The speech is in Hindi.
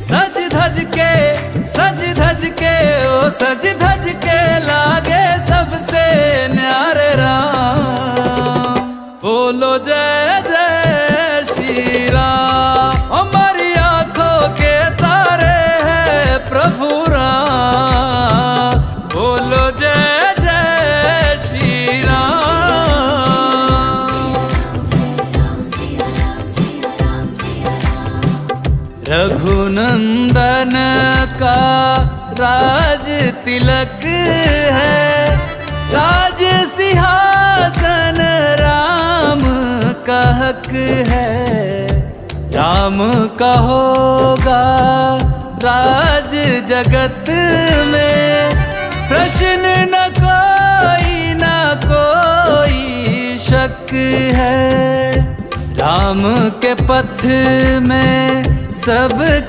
धज के ओ सज धज के लागे सबसे न्यारे राम। बोलो जय जय श्री राम। हमारी आंखों के तारे हैं प्रभु राम। बोलो जय जय श्री राम। रघुनंदन का राज तिलक है, राज सिंहासन राम का हक है। राम का होगा राज जगत में, प्रश्न न कोई शक है। राम के पथ में सब